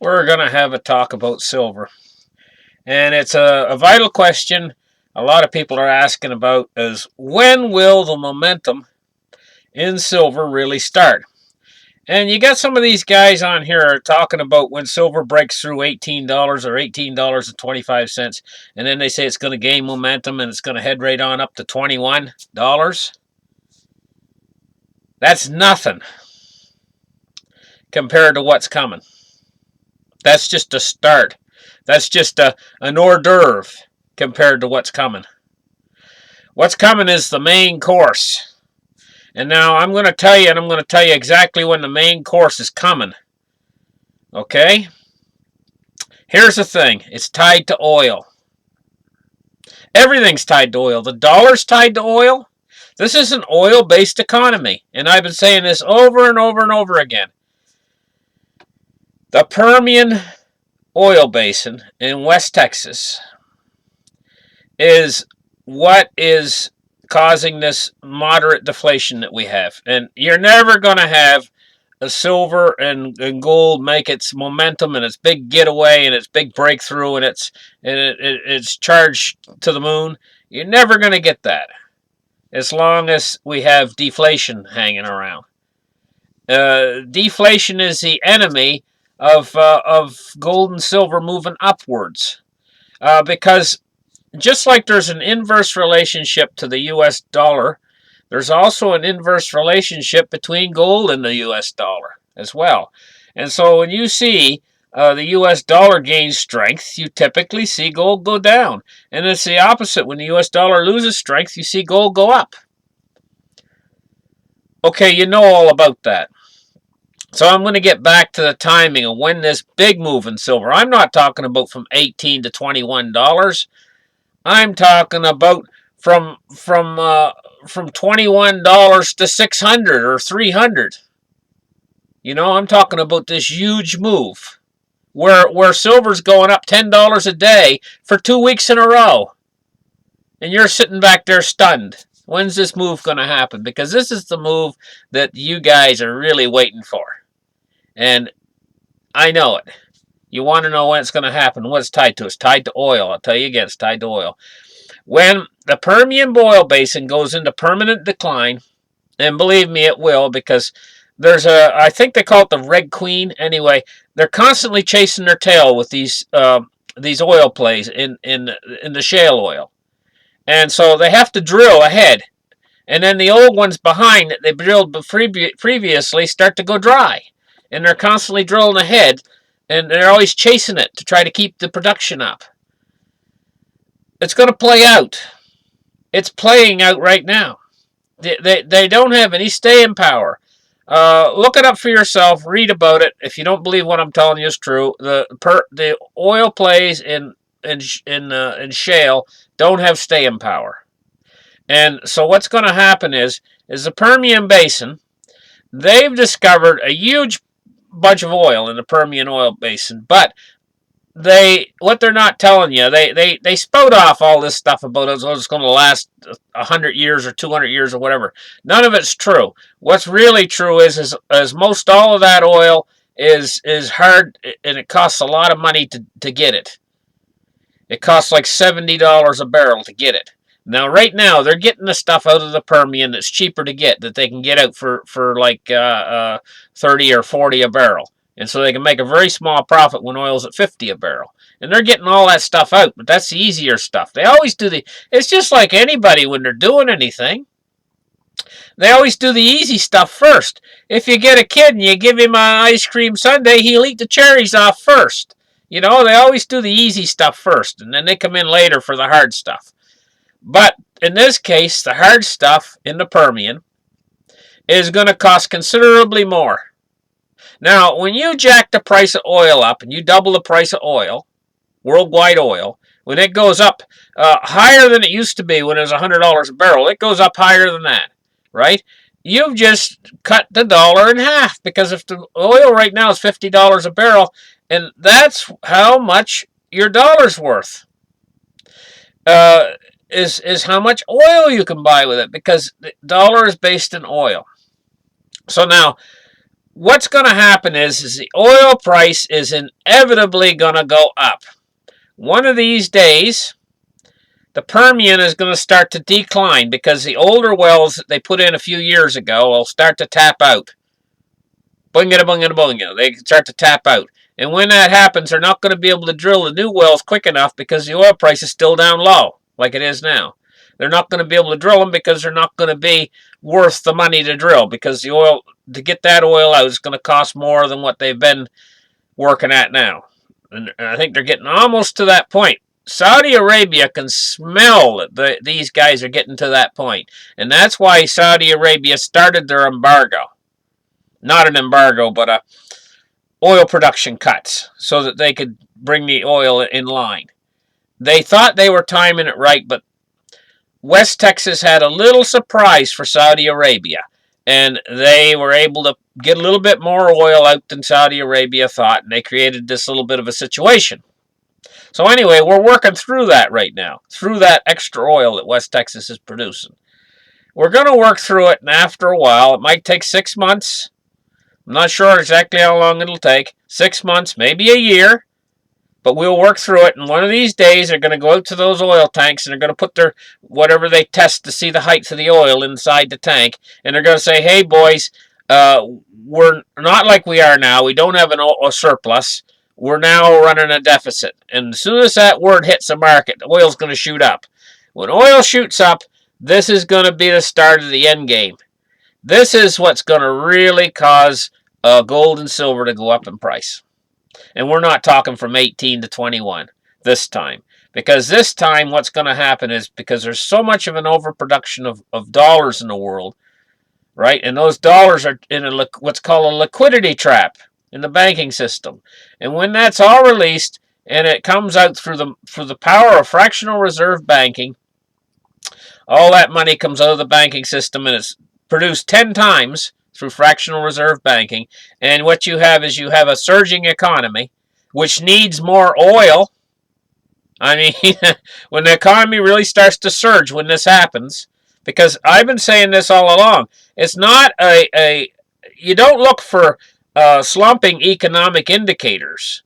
we're going to have a talk about silver. And it's a vital question a lot of people are asking about is when will the momentum in silver really start? And you got some of these guys on here are talking about when silver breaks through $18 or $18.25, and then they say it's going to gain momentum and it's going to head right on up to $21. That's nothing compared to what's coming. That's just a start. That's just an hors d'oeuvre compared to what's coming. What's coming is the main course. And now I'm going to tell you, and I'm going to tell you exactly when the main course is coming. Okay? Here's the thing. It's tied to oil. Everything's tied to oil. The dollar's tied to oil. This is an oil-based economy. And I've been saying this over and over and over again. The Permian oil basin in West Texas is what is causing this moderate deflation that we have. And you're never going to have a silver and gold make its momentum and its big getaway and its big breakthrough and its charge to the moon. You're never going to get that as long as we have deflation hanging around. Deflation is the enemy of gold and silver moving upwards, because just like there's an inverse relationship to the U.S. dollar, there's also an inverse relationship between gold and the U.S. dollar as well. And so when you see the U.S. dollar gain strength, you typically see gold go down. And it's the opposite. When the U.S. dollar loses strength, you see gold go up. Okay, you know all about that. So I'm going to get back to the timing of when this big move in silver. I'm not talking about from $18 to $21. I'm talking about from $21 to $600 or $300. You know, I'm talking about this huge move where silver's going up $10 a day for 2 weeks in a row. And you're sitting back there stunned. When's this move going to happen? Because this is the move that you guys are really waiting for. And I know it. You want to know when it's going to happen. What it's tied to? It's tied to oil. I'll tell you again, it's tied to oil. When the Permian oil basin goes into permanent decline, and believe me, it will, because there's I think they call it the Red Queen. Anyway, they're constantly chasing their tail with these oil plays in the shale oil. And so they have to drill ahead. And then the old ones behind that they drilled previously start to go dry. And they're constantly drilling ahead, and they're always chasing it to try to keep the production up. It's going to play out. It's playing out right now. They don't have any staying power. Look it up for yourself. Read about it. If you don't believe what I'm telling you is true, the oil plays in shale don't have staying power. And so what's going to happen is the Permian Basin, they've discovered a huge bunch of oil in the Permian oil basin, but what they're not telling you, they spout off all this stuff about it's going to last 100 years or 200 years or whatever. None of it's true. What's really true is most all of that oil is hard, and it costs a lot of money to get it. It costs like $70 a barrel to get it. Now, right now, they're getting the stuff out of the Permian that's cheaper to get, that they can get out for like 30 or 40 a barrel. And so they can make a very small profit when oil's at 50 a barrel. And they're getting all that stuff out, but that's the easier stuff. They always do it's just like anybody when they're doing anything. They always do the easy stuff first. If you get a kid and you give him an ice cream sundae, he'll eat the cherries off first. You know, they always do the easy stuff first, and then they come in later for the hard stuff. But in this case, the hard stuff in the Permian is going to cost considerably more. Now, when you jack the price of oil up and you double the price of oil, worldwide oil, when it goes up higher than it used to be when it was $100 a barrel, it goes up higher than that, right? You've just cut the dollar in half, because if the oil right now is $50 a barrel, and that's how much your dollar's worth. Is how much oil you can buy with it, because the dollar is based in oil. So now, what's going to happen is the oil price is inevitably going to go up. One of these days, the Permian is going to start to decline because the older wells that they put in a few years ago will start to tap out. Bungada, bungada, bungada. They start to tap out. And when that happens, they're not going to be able to drill the new wells quick enough because the oil price is still down low, like it is now. They're not going to be able to drill them because they're not going to be worth the money to drill, because the oil, to get that oil out, is going to cost more than what they've been working at now. And I think they're getting almost to that point. Saudi Arabia can smell that these guys are getting to that point. And that's why Saudi Arabia started their embargo. Not an embargo, but a oil production cuts so that they could bring the oil in line. They thought they were timing it right, but West Texas had a little surprise for Saudi Arabia, and they were able to get a little bit more oil out than Saudi Arabia thought, and they created this little bit of a situation. So anyway, we're working through that right now, through that extra oil that West Texas is producing. We're going to work through it, and after a while, it might take 6 months. I'm not sure exactly how long it'll take. 6 months, maybe a year. But we'll work through it, and one of these days they're going to go out to those oil tanks, and they're going to put their, whatever they test to see the height of the oil inside the tank, and they're going to say, hey, boys, we're not like we are now. We don't have a surplus. We're now running a deficit. And as soon as that word hits the market, the oil's going to shoot up. When oil shoots up, this is going to be the start of the end game. This is what's going to really cause gold and silver to go up in price. And we're not talking from 18 to 21 this time. Because this time what's going to happen is, because there's so much of an overproduction of dollars in the world, right? And those dollars are in what's called a liquidity trap in the banking system. And when that's all released and it comes out through the power of fractional reserve banking, all that money comes out of the banking system, and it's produced 10 times through fractional reserve banking. And what you have is you have a surging economy, which needs more oil. I mean, when the economy really starts to surge when this happens, because I've been saying this all along, it's not you don't look for slumping economic indicators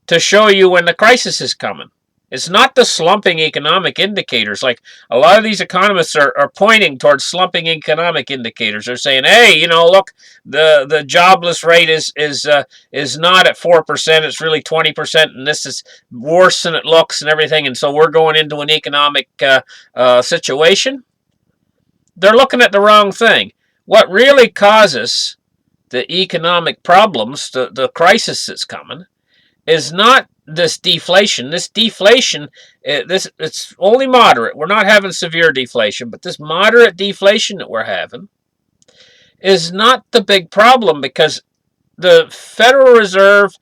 to show you when the crisis is coming. It's not the slumping economic indicators. Like, a lot of these economists are pointing towards slumping economic indicators. They're saying, hey, look, the jobless rate is not at 4%. It's really 20%, and this is worse than it looks and everything. And so we're going into an economic situation. They're looking at the wrong thing. What really causes the economic problems, the crisis that's coming, is not this deflation. This deflation, it's only moderate. We're not having severe deflation, but this moderate deflation that we're having is not the big problem, because the Federal Reserve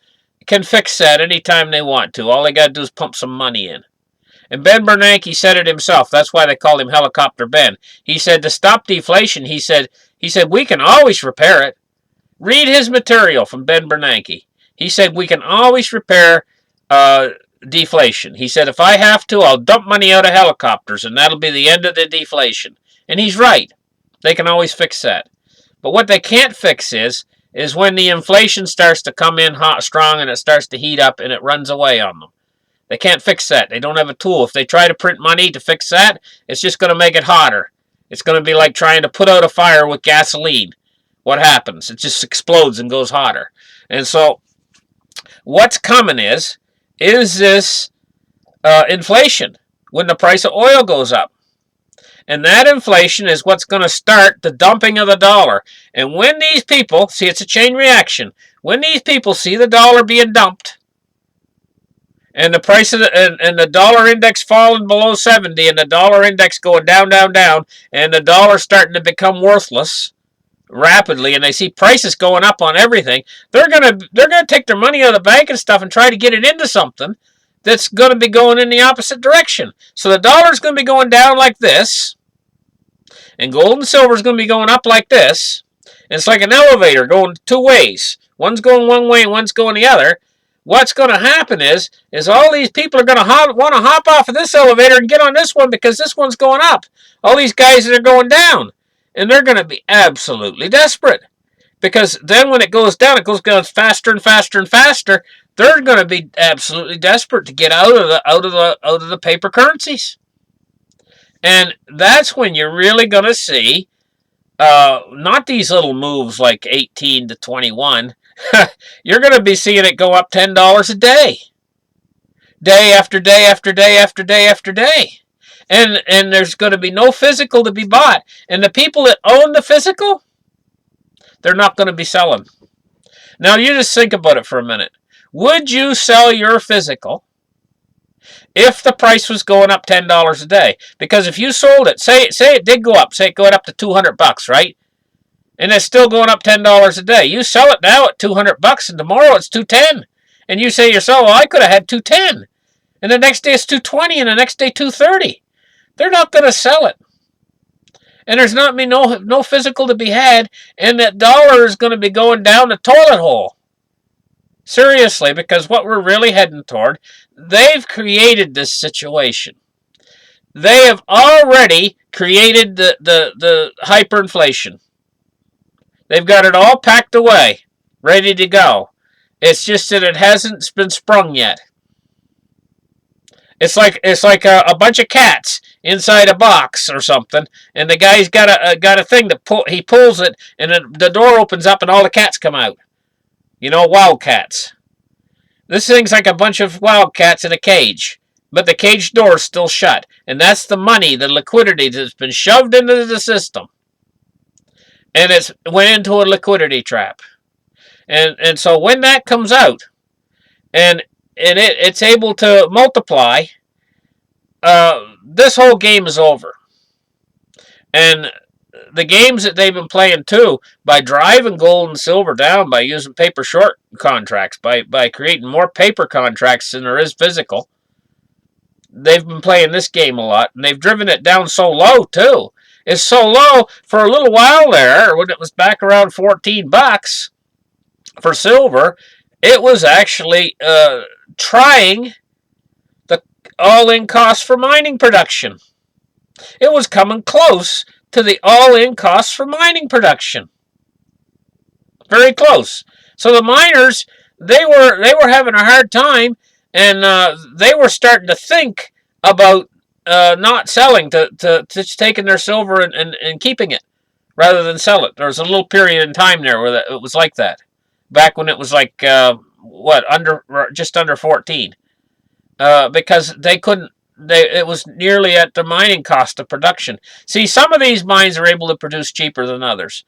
can fix that anytime they want to. All they got to do is pump some money in. And Ben Bernanke said it himself. That's why they called him Helicopter Ben. He said, to stop deflation, he said we can always repair it. Read his material from Ben Bernanke. He said we can always repair deflation. He said, if I have to, I'll dump money out of helicopters, and that'll be the end of the deflation. And he's right. They can always fix that. But what they can't fix is when the inflation starts to come in hot, strong, and it starts to heat up, and it runs away on them. They can't fix that. They don't have a tool. If they try to print money to fix that, it's just going to make it hotter. It's going to be like trying to put out a fire with gasoline. What happens? It just explodes and goes hotter. And so what's coming is this inflation when the price of oil goes up. And that inflation is what's going to start the dumping of the dollar. And when these people, see, it's a chain reaction. When these people see the dollar being dumped, and the price of and the dollar index falling below 70, and the dollar index going down, down, down, and the dollar starting to become worthless rapidly, and they see prices going up on everything, they're gonna take their money out of the bank and stuff and try to get it into something that's going to be going in the opposite direction. So the dollar's going to be going down like this, and gold and silver is going to be going up like this. And it's like an elevator going two ways. One's going one way and one's going the other. What's going to happen is all these people are going to want to hop off of this elevator and get on this one, because this one's going up. All these guys that are going down. And they're going to be absolutely desperate, Because then when it goes down faster and faster and faster. They're going to be absolutely desperate to get out of the paper currencies. And that's when you're really going to see not these little moves like 18 to 21. You're going to be seeing it go up $10 a day. Day after day after day after day after day. And there's going to be no physical to be bought. And the people that own the physical, they're not going to be selling. Now you just think about it for a minute. Would you sell your physical if the price was going up $10 a day? Because if you sold it, say it did go up, say it going up to $200, right? And it's still going up $10 a day. You sell it now at $200, and tomorrow it's $210, and you say to yourself, "Well, I could have had $210," and the next day it's $220, and the next day $230. They're not going to sell it, and there's not no physical to be had, and that dollar is going to be going down the toilet hole. Seriously, because what we're really heading toward, they've created this situation. They have already created the hyperinflation. They've got it all packed away, ready to go. It's just that it hasn't been sprung yet. It's like a bunch of cats inside a box or something, and the guy's got a thing to pull. He pulls it, and the door opens up, and all the cats come out. You know, wildcats. This thing's like a bunch of wildcats in a cage, but the cage door's still shut, and that's the money, the liquidity that's been shoved into the system, and it's went into a liquidity trap, and so when that comes out, and it's able to multiply, this whole game is over, and the games that they've been playing too, by driving gold and silver down, by using paper short contracts, by creating more paper contracts than there is physical, they've been playing this game a lot, and they've driven it down so low too. It's so low for a little while there, when it was back around $14 for silver, it was actually trying the all-in cost for mining production. It was coming close to the all-in costs for mining production. Very close. So the miners, they were having a hard time, and they were starting to think about not selling, to taking their silver and keeping it rather than sell it. There was a little period in time there where it was like that, back when it was like just under 14, because they couldn't. It was nearly at the mining cost of production. See, some of these mines are able to produce cheaper than others.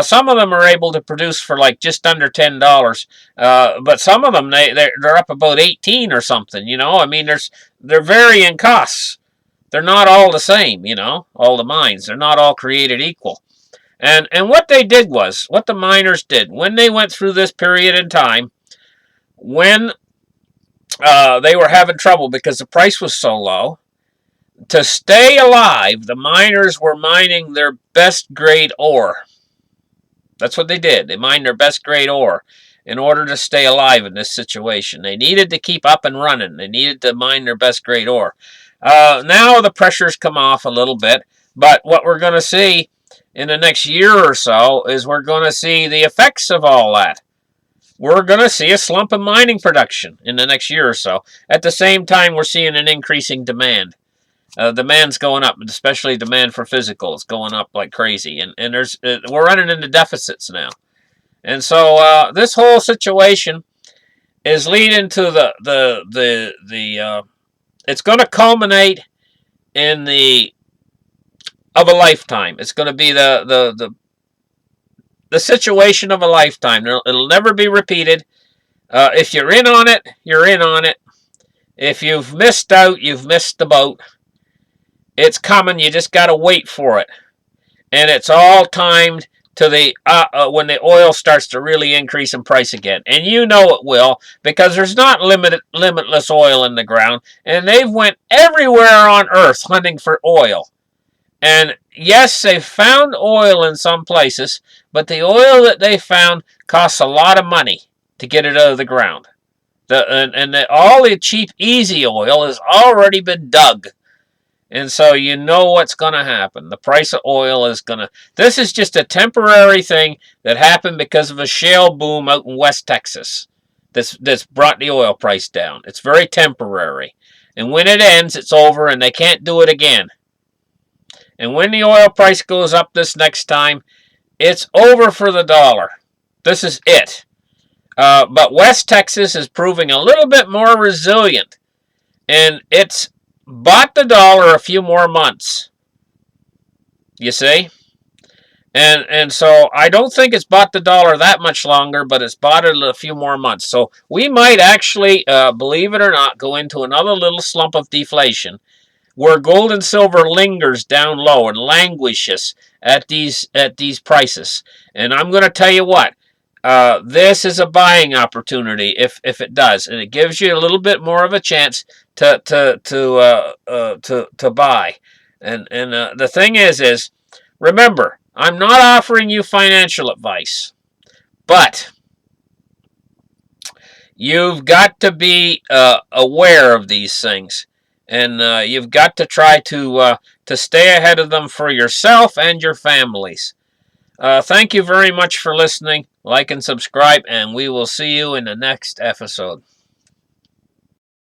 Some of them are able to produce for like just under $10, but some of them they're up about 18 or something. You know, I mean, they're varying costs. They're not all the same. You know, all the mines, they're not all created equal. And what they did was, what the miners did when they went through this period in time, when they were having trouble because the price was so low. To stay alive, the miners were mining their best grade ore. That's what they did. They mined their best grade ore in order to stay alive in this situation. They needed to keep up and running. They needed to mine their best grade ore. Now the pressure's come off a little bit, but what we're going to see in the next year or so is we're going to see the effects of all that. We're going to see a slump in mining production in the next year or so. At the same time, we're seeing an increasing demand. Demand's going up, especially demand for physical is going up like crazy. And we're running into deficits now. And so this whole situation is leading to it's going to culminate in of a lifetime. It's going to be the situation of a lifetime. It'll never be repeated. If you're in on it, you're in on it. If you've missed out, you've missed the boat. It's coming. You just got to wait for it. And it's all timed to when the oil starts to really increase in price again. And you know it will, because there's not limitless oil in the ground. And they've went everywhere on Earth hunting for oil. And yes, they've found oil in some places, but the oil that they found costs a lot of money to get it out of the ground. All the cheap, easy oil has already been dug. And so you know what's going to happen. The price of oil is going to... This is just a temporary thing that happened because of a shale boom out in West Texas that's brought the oil price down. It's very temporary. And when it ends, it's over and they can't do it again. And when the oil price goes up this next time, it's over for the dollar. This is it. But West Texas is proving a little bit more resilient. And it's bought the dollar a few more months. You see? And so I don't think it's bought the dollar that much longer, but it's bought it a few more months. So we might actually, believe it or not, go into another little slump of deflation where gold and silver lingers down low and languishes at these prices. And I'm going to tell you what, this is a buying opportunity if it does, and it gives you a little bit more of a chance to buy. And the thing is remember, I'm not offering you financial advice, but you've got to be aware of these things, and you've got to try to stay ahead of them for yourself and your families. Thank you very much for listening. Like and subscribe, and we will see you in the next episode.